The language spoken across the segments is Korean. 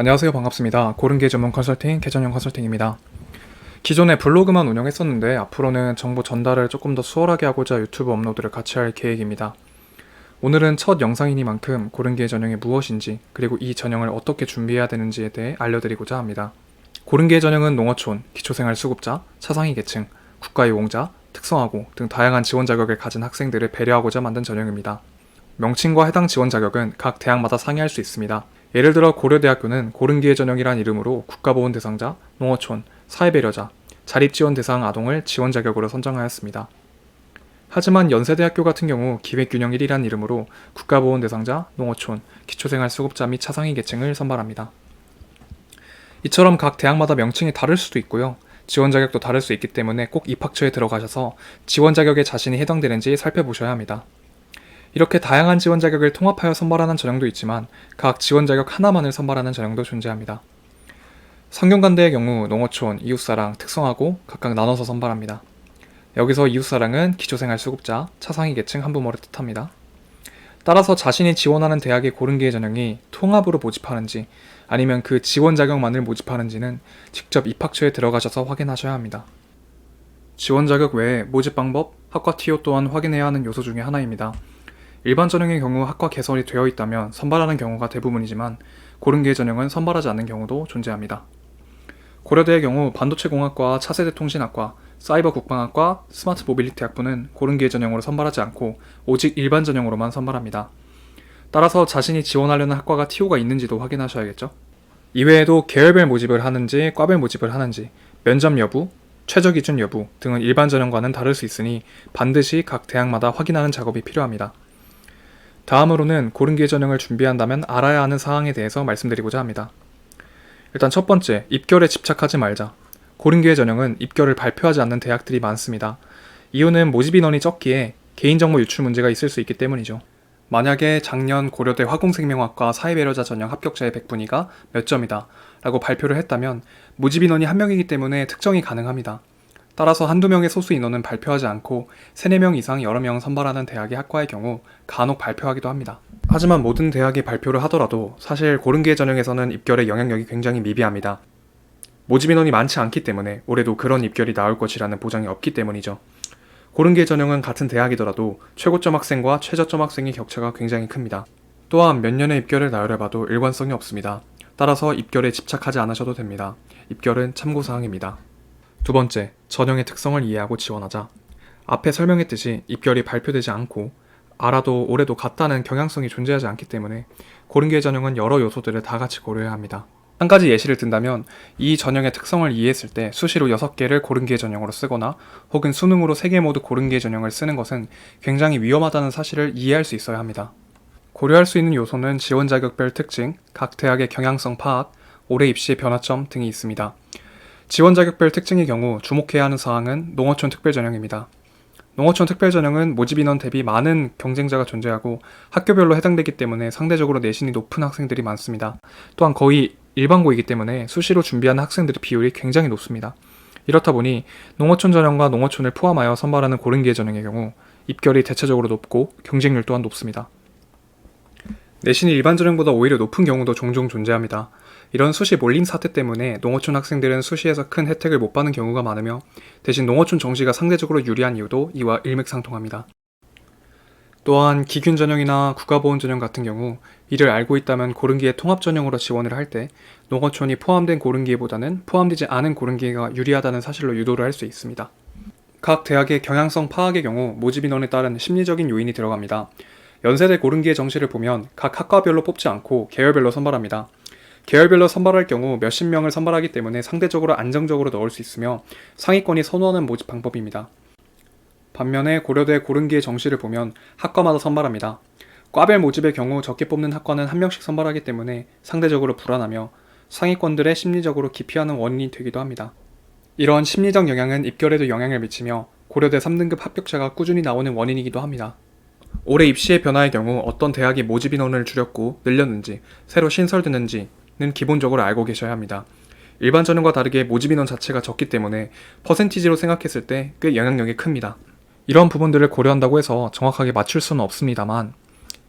안녕하세요. 반갑습니다. 고른계 전문 컨설팅, 개전형 컨설팅입니다. 기존에 블로그만 운영했었는데 앞으로는 정보 전달을 조금 더 수월하게 하고자 유튜브 업로드를 같이 할 계획입니다. 오늘은 첫 영상이니만큼 고른계 전형이 무엇인지, 그리고 이 전형을 어떻게 준비해야 되는지에 대해 알려드리고자 합니다. 고른계 전형은 농어촌, 기초생활수급자, 차상위 계층, 국가유공자, 특성화고 등 다양한 지원 자격을 가진 학생들을 배려하고자 만든 전형입니다. 명칭과 해당 지원 자격은 각 대학마다 상이할 수 있습니다. 예를 들어 고려대학교는 고른기회 전형이란 이름으로 국가보훈 대상자, 농어촌, 사회배려자, 자립지원 대상 아동을 지원 자격으로 선정하였습니다. 하지만 연세대학교 같은 경우 기획균형 1이란 이름으로 국가보훈 대상자, 농어촌, 기초생활수급자 및 차상위 계층을 선발합니다. 이처럼 각 대학마다 명칭이 다를 수도 있고요. 지원 자격도 다를 수 있기 때문에 꼭 입학처에 들어가셔서 지원 자격에 자신이 해당되는지 살펴보셔야 합니다. 이렇게 다양한 지원 자격을 통합하여 선발하는 전형도 있지만 각 지원 자격 하나만을 선발하는 전형도 존재합니다. 성균관대의 경우 농어촌, 이웃사랑, 특성화고 각각 나눠서 선발합니다. 여기서 이웃사랑은 기초생활수급자, 차상위 계층 한부모를 뜻합니다. 따라서 자신이 지원하는 대학의 고른기회 전형이 통합으로 모집하는지 아니면 그 지원 자격만을 모집하는지는 직접 입학처에 들어가셔서 확인하셔야 합니다. 지원 자격 외에 모집 방법, 학과 TO 또한 확인해야 하는 요소 중에 하나입니다. 일반 전형의 경우 학과 개설이 되어 있다면 선발하는 경우가 대부분이지만 고른기회 전형은 선발하지 않는 경우도 존재합니다. 고려대의 경우 반도체공학과, 차세대 통신학과, 사이버 국방학과, 스마트 모빌리티 학부는 고른기회 전형으로 선발하지 않고 오직 일반 전형으로만 선발합니다. 따라서 자신이 지원하려는 학과가 TO가 있는지도 확인하셔야겠죠. 이외에도 계열별 모집을 하는지 과별 모집을 하는지, 면접 여부, 최저 기준 여부 등은 일반 전형과는 다를 수 있으니 반드시 각 대학마다 확인하는 작업이 필요합니다. 다음으로는 고른기회 전형을 준비한다면 알아야 하는 사항에 대해서 말씀드리고자 합니다. 일단 첫 번째, 입결에 집착하지 말자. 고른기회 전형은 입결을 발표하지 않는 대학들이 많습니다. 이유는 모집 인원이 적기에 개인정보 유출 문제가 있을 수 있기 때문이죠. 만약에 작년 고려대 화공생명학과 사회배려자 전형 합격자의 100분위가 몇 점이다 라고 발표를 했다면 모집 인원이 한 명이기 때문에 특정이 가능합니다. 따라서 한두 명의 소수 인원은 발표하지 않고 3, 4명 이상 여러 명 선발하는 대학의 학과의 경우 간혹 발표하기도 합니다. 하지만 모든 대학이 발표를 하더라도 사실 고른기회 전형에서는 입결의 영향력이 굉장히 미비합니다. 모집 인원이 많지 않기 때문에 올해도 그런 입결이 나올 것이라는 보장이 없기 때문이죠. 고른기회 전형은 같은 대학이더라도 최고점 학생과 최저점 학생의 격차가 굉장히 큽니다. 또한 몇 년의 입결을 나열해봐도 일관성이 없습니다. 따라서 입결에 집착하지 않으셔도 됩니다. 입결은 참고사항입니다. 두 번째, 전형의 특성을 이해하고 지원하자. 앞에 설명했듯이 입결이 발표되지 않고 알아도 올해도 같다는 경향성이 존재하지 않기 때문에 고른기회 전형은 여러 요소들을 다 같이 고려해야 합니다. 한 가지 예시를 든다면 이 전형의 특성을 이해했을 때 수시로 6개를 고른기회 전형으로 쓰거나 혹은 수능으로 3개 모두 고른기회 전형을 쓰는 것은 굉장히 위험하다는 사실을 이해할 수 있어야 합니다. 고려할 수 있는 요소는 지원 자격별 특징, 각 대학의 경향성 파악, 올해 입시의 변화점 등이 있습니다. 지원 자격별 특징의 경우 주목해야 하는 사항은 농어촌 특별전형입니다. 농어촌 특별전형은 모집 인원 대비 많은 경쟁자가 존재하고 학교별로 해당되기 때문에 상대적으로 내신이 높은 학생들이 많습니다. 또한 거의 일반고이기 때문에 수시로 준비하는 학생들의 비율이 굉장히 높습니다. 이렇다 보니 농어촌 전형과 농어촌을 포함하여 선발하는 고른기회 전형의 경우 입결이 대체적으로 높고 경쟁률 또한 높습니다. 내신이 일반 전형보다 오히려 높은 경우도 종종 존재합니다. 이런 수시 몰림 사태 때문에 농어촌 학생들은 수시에서 큰 혜택을 못 받는 경우가 많으며 대신 농어촌 정시가 상대적으로 유리한 이유도 이와 일맥상통합니다. 또한 기균 전형이나 국가보훈 전형 같은 경우 이를 알고 있다면 고른기회 통합 전형으로 지원을 할 때 농어촌이 포함된 고른기회보다는 포함되지 않은 고른기회가 유리하다는 사실로 유도를 할 수 있습니다. 각 대학의 경향성 파악의 경우 모집 인원에 따른 심리적인 요인이 들어갑니다. 연세대 고른기회 정시를 보면 각 학과별로 뽑지 않고 계열별로 선발합니다. 계열별로 선발할 경우 몇십 명을 선발하기 때문에 상대적으로 안정적으로 넣을 수 있으며 상위권이 선호하는 모집 방법입니다. 반면에 고려대 고른기회 정시를 보면 학과마다 선발합니다. 과별 모집의 경우 적게 뽑는 학과는 한 명씩 선발하기 때문에 상대적으로 불안하며 상위권들의 심리적으로 기피하는 원인이 되기도 합니다. 이러한 심리적 영향은 입결에도 영향을 미치며 고려대 3등급 합격자가 꾸준히 나오는 원인이기도 합니다. 올해 입시의 변화의 경우 어떤 대학이 모집 인원을 줄였고 늘렸는지, 새로 신설되는지는 기본적으로 알고 계셔야 합니다. 일반 전형과 다르게 모집 인원 자체가 적기 때문에 퍼센티지로 생각했을 때 꽤 영향력이 큽니다. 이런 부분들을 고려한다고 해서 정확하게 맞출 수는 없습니다만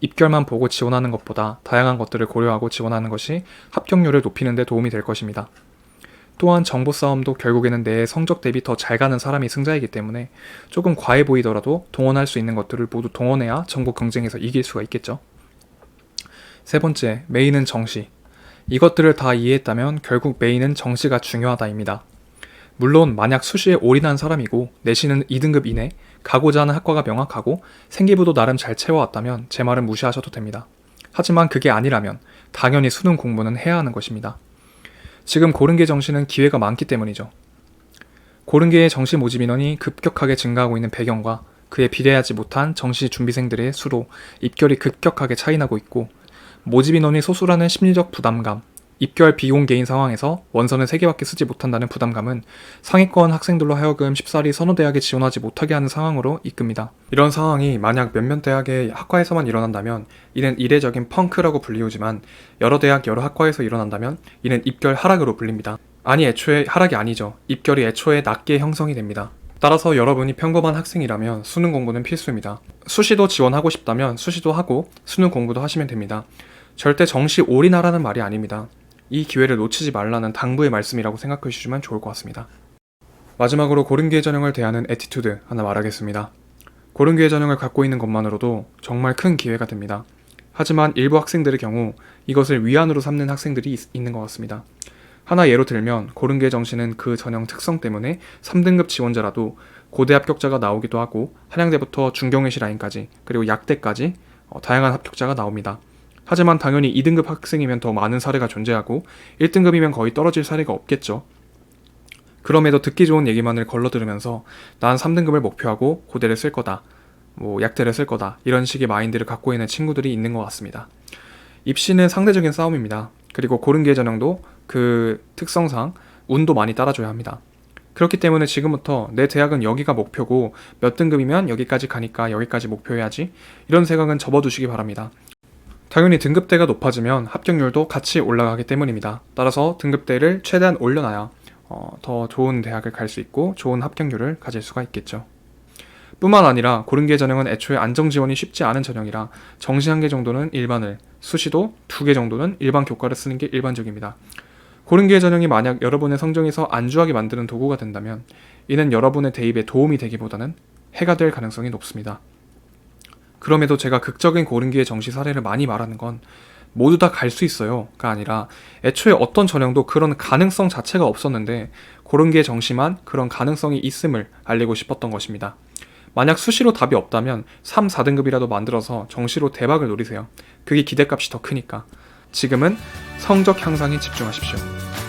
입결만 보고 지원하는 것보다 다양한 것들을 고려하고 지원하는 것이 합격률을 높이는 데 도움이 될 것입니다. 또한 정보 싸움도 결국에는 내 성적 대비 더 잘 가는 사람이 승자이기 때문에 조금 과해 보이더라도 동원할 수 있는 것들을 모두 동원해야 정보 경쟁에서 이길 수가 있겠죠. 세 번째, 메인은 정시. 이것들을 다 이해했다면 결국 메인은 정시가 중요하다입니다. 물론 만약 수시에 올인한 사람이고 내신은 2등급 이내, 가고자 하는 학과가 명확하고 생기부도 나름 잘 채워왔다면 제 말은 무시하셔도 됩니다. 하지만 그게 아니라면 당연히 수능 공부는 해야 하는 것입니다. 지금 고른계 정시는 기회가 많기 때문이죠. 고른계의 정시 모집 인원이 급격하게 증가하고 있는 배경과 그에 비례하지 못한 정시 준비생들의 수로 입결이 급격하게 차이나고 있고 모집 인원이 소수라는 심리적 부담감, 입결 비공개인 상황에서 원서는 3개밖에 쓰지 못한다는 부담감은 상위권 학생들로 하여금 쉽사리 선호대학에 지원하지 못하게 하는 상황으로 이끕니다. 이런 상황이 만약 몇몇 대학의 학과에서만 일어난다면 이는 이례적인 펑크라고 불리우지만 여러 대학 여러 학과에서 일어난다면 이는 입결 하락으로 불립니다. 아니 애초에 하락이 아니죠. 입결이 애초에 낮게 형성이 됩니다. 따라서 여러분이 평범한 학생이라면 수능 공부는 필수입니다. 수시도 지원하고 싶다면 수시도 하고 수능 공부도 하시면 됩니다. 절대 정시 올인하라는 말이 아닙니다. 이 기회를 놓치지 말라는 당부의 말씀이라고 생각해 주시면 좋을 것 같습니다. 마지막으로 고른기회 전형을 대하는 애티튜드 하나 말하겠습니다. 고른기회 전형을 갖고 있는 것만으로도 정말 큰 기회가 됩니다. 하지만 일부 학생들의 경우 이것을 위안으로 삼는 학생들이 있는 것 같습니다. 하나 예로 들면 고른기회 정시는 그 전형 특성 때문에 3등급 지원자라도 고대 합격자가 나오기도 하고 한양대부터 중경외시 라인까지 그리고 약대까지 다양한 합격자가 나옵니다. 하지만 당연히 2등급 학생이면 더 많은 사례가 존재하고 1등급이면 거의 떨어질 사례가 없겠죠. 그럼에도 듣기 좋은 얘기만을 걸러들으면서 난 3등급을 목표하고 고대를 쓸 거다, 약대를 쓸 거다 이런 식의 마인드를 갖고 있는 친구들이 있는 것 같습니다. 입시는 상대적인 싸움입니다. 그리고 고른기회 전형도 그 특성상 운도 많이 따라줘야 합니다. 그렇기 때문에 지금부터 내 대학은 여기가 목표고 몇 등급이면 여기까지 가니까 여기까지 목표해야지 이런 생각은 접어두시기 바랍니다. 당연히 등급대가 높아지면 합격률도 같이 올라가기 때문입니다. 따라서 등급대를 최대한 올려놔야 더 좋은 대학을 갈 수 있고 좋은 합격률을 가질 수가 있겠죠. 뿐만 아니라 고른기회 전형은 애초에 안정지원이 쉽지 않은 전형이라 정시 1개 정도는 일반을, 수시도 2개 정도는 일반 교과를 쓰는 게 일반적입니다. 고른기회 전형이 만약 여러분의 성적에서 안주하게 만드는 도구가 된다면 이는 여러분의 대입에 도움이 되기보다는 해가 될 가능성이 높습니다. 그럼에도 제가 극적인 고른기회 정시 사례를 많이 말하는 건 모두 다 갈 수 있어요가 아니라 애초에 어떤 전형도 그런 가능성 자체가 없었는데 고른기회 정시만 그런 가능성이 있음을 알리고 싶었던 것입니다. 만약 수시로 답이 없다면 3, 4등급이라도 만들어서 정시로 대박을 노리세요. 그게 기대값이 더 크니까. 지금은 성적 향상에 집중하십시오.